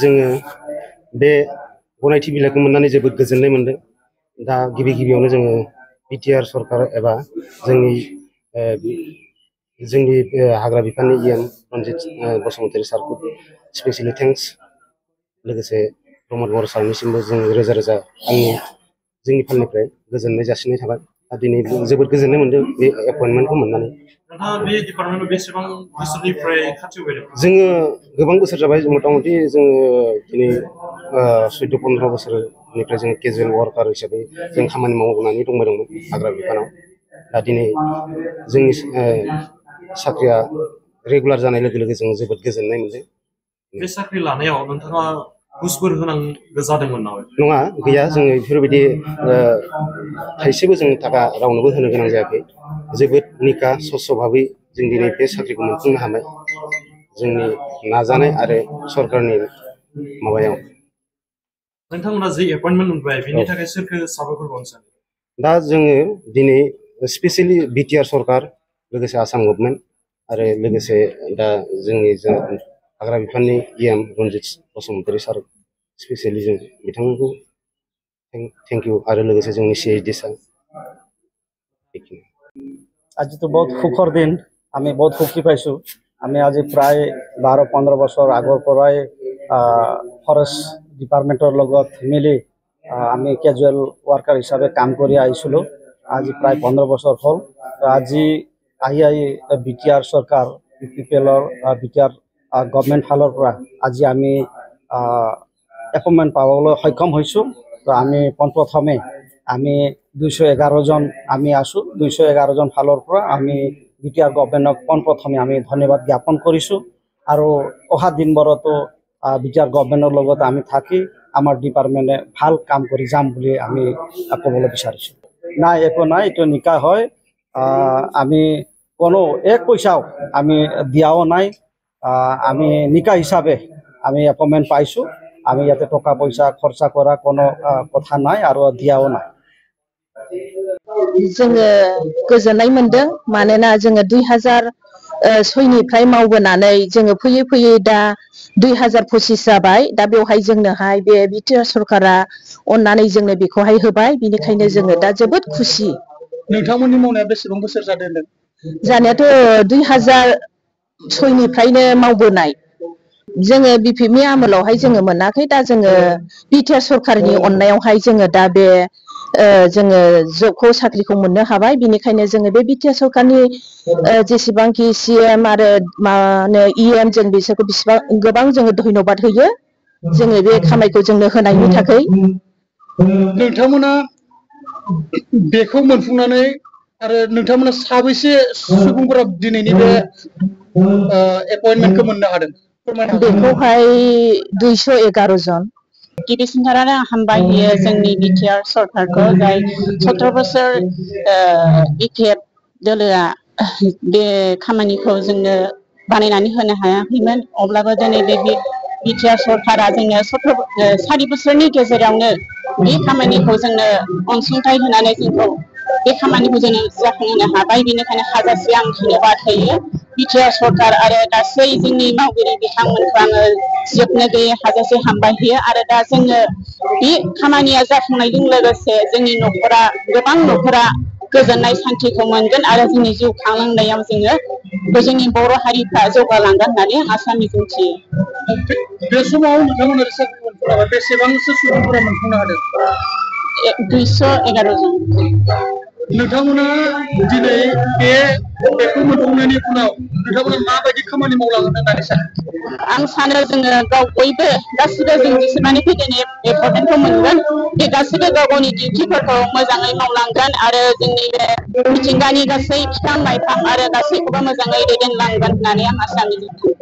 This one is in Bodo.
जोङो बे गनायथि बिलाइखौ मोननानै जोबोद गोजोननाय मोनदों। दा गिबियावनो जोङो बिटिआर सरकार एबा जोंनि हाग्रा बिफाननि इएम रनजित बसुमतारी सारखौ स्पेसियेलि थेंक्स। लोगोसे प्रमद बर' सारनिसिमबो जों रोजा रोजा जोंनि फालनिफ्राय गोजोननाय जासिनाय थाबाय। दिनै जोबोद गोजोननाय मोनदों बे एपइन्टमेन्टखौ मोननानै। बे डिपार्टमेन्टआव बेसेबां बोसोरनिफ्राय खाथियाव फैदों? जोङो गोबां बोसोर जाबाय। मथा मथि जोङो दिनै 14-15 बोसोरनिफ्राय जोङो केजुवेल वार्कार हिसाबै जों खामानि मावनानै दंमोन हाग्रा बिफानाव। दा दिनै जोंनि साख्रिया रेगुलार जानाय लोगो लोगो जों जोबोद गोजोननाय मोनदों। बे साख्रि लानायाव नोंथाङा घुसफोर होनांगौ जादोंमोन नामा? नङा, गैया। जोङो बेफोरबायदि थाइसेबो जों थाखा रावनोबो होनो गोनां जायाखै। जोबोद निका स्वस्थ भाबै जों दिनै बे साख्रिखौ मोनफुंनो हाबाय जोंनि नाजानाय आरो सरकारनि माबायाव। नोंथांमोना जि एपइन्टमेन्ट मोनबाय बेनि थाखाय सोरखौ साबायखर बावनो सानो? दा जोङो दिनै स्पेसियेलि बिटिआर सरकार, लोगोसे आसाम गभर्नमेन्ट आरो लोगोसे दा जोंनि हाग्रा बिफाननि इएम रनजित बसुमतारी सार, स्पेसियेलि जों बिथांमोनखौ थैंक यू। आरो लोगोसे जोंनि CHD सार। आज तो बहुत सुखर दिन, आमी बहुत सुखी पाइছো। आमी आज प्राय 12-15 बছৰ আগৰ পৰাই ফৰেষ্ট ডিপাৰ্টমেণ্টৰ লগত মিলি আমি কেজুৱেল ৱাৰ্কাৰ হিচাপে কাম কৰি আহিছিলো। আজি প্ৰায় 15 বছৰ হ'ল। আজি আহি বিটিআৰ চৰকাৰ, বিটিআৰ গভৰ্নমেণ্ট ফালৰ পৰা আজি আমি এপইণ্টমেণ্ট পাবলৈ সক্ষম হৈছোঁ। তো আমি পোনপ্ৰথমে আমি 211 জন আমি আছো। 211 জন ফালৰ পৰা আমি বিটিআৰ গভৰ্নমেণ্টক পোনপ্ৰথমে আমি ধন্যবাদ জ্ঞাপন কৰিছোঁ। আৰু অহা দিনবোৰতো বিটিআৰ গভৰ্নমেণ্টৰ লগত আমি থাকি আমাৰ ডিপাৰ্টমেণ্টে ভাল কাম কৰি যাম বুলি আমি ক'বলৈ বিচাৰিছোঁ। নাই, একো নাই, এইটো নিকা হয়। আমি কোনো এক পইচাও আমি দিয়াও নাই। আমি নিকা হিচাপে আমি এপইণ্টমেণ্ট পাইছোঁ। আমি ইয়াতে টকা পইচা খৰচা কৰা কোনো কথা নাই আৰু দিয়াও নাই। जोङो गोजोननाय मोनदों, मानोना जोङो 2006निफ्राय मावबोनानै जोङो फैयै फैयै दा 2025 जाबाय। दा बेवहाय जोंनोहाय बे बिटिआर सरकारा अननानै जोंनो बेखौहाय होबाय। बिनिखायनो जोङो दा जोबोद खुसि। नोंथांमोननि मावनाया बेसेबां बोसोर जादों होनदों? जानायाथ' 2006निफ्रायनो मावबोनाय। जोङो बिपिएफनि आमोलावहाय जोङो मोनाखै। दा जोङो बिटिआर सरकारनि अननायावहाय जोङो दा बे जोङो जबखौ साख्रिखौ मोननो हाबाय। बिनिखायनो जोङो बे बिटिआर सरकारनि जेसेबांखि CM आरो EM जों बिसोरखौ गोबां जोङो धन्यबाद होयो। जोङो बे खामायखौ जोंनो होनायनि थाखाय। नोंथांमोना बेखौ मोनफुंनानै आरो नोंथांमोना साबैसे सुबुंफोरा दिनैनि बे एपइन्टमेन्टखौ मोननो हादों? बेखौहाय 211 जन। गिबिसिनथारानो हामबाय होयो जोंनि बिटिआर सरकारखौ, जाय 17 बोसोर बिपिएफ दोलोआ बे खामानिखौ जोंनो बानायनानै होनो हायाखैमोन। अब्लाबो दिनै बे बिटिआर सरकारा जोंनो 4 बोसोरनि गेजेरावनो बे खामानिखौ जोंनो अनसुंथाइ होनानै जोंखौ बे खामानिखौ जोङो जाफुंहोनो हाबाय। बेनिखायनो हाजासे आं धन्यबाद होयो बिटिआर सरकार आरो गासै जोंनि मावगिरि बिथांमोनखौ आङो जोबनो गैयै हाजासे हामबाय होयो। आरो दा जोङो बे खामानिया जाफुंनायजों लोगोसे जोंनि न'खरा, गोबां न'खरा गोजोननाय सान्थिखौ मोनगोन आरो जोंनि जिउ खांलांनायाव जोङो जोंनि बर' हारिफ्रा जौगालांगोन होननानै आं आसा मिजिंथियो। बे समाव नोंथांमोना साख्रि मोनफुंबाय, बेसेबांसो सुबुंफोरा मोनफुंनो हादों? 211 जन। नोंथांमोना दिनै बेखौ मोनफुंनायनि उनाव नोंथांमोना माबायदि खामानि मावलांगोन होननानै सानो? आं सानो जोङो बयबो गासिबो जों जेसेबांनाखि दिनै एपइन्टमेन्टखौ मोनगोन, बे गासिबो गाव गावनि डिउटिफोरखौ मोजाङै मावलांगोन आरो जोंनि बे मिथिंगानि गासै बिफां लाइफां आरो गासैखौबो मोजाङै दैदेनलांगोन होननानै आं आसा मिजिंथियो।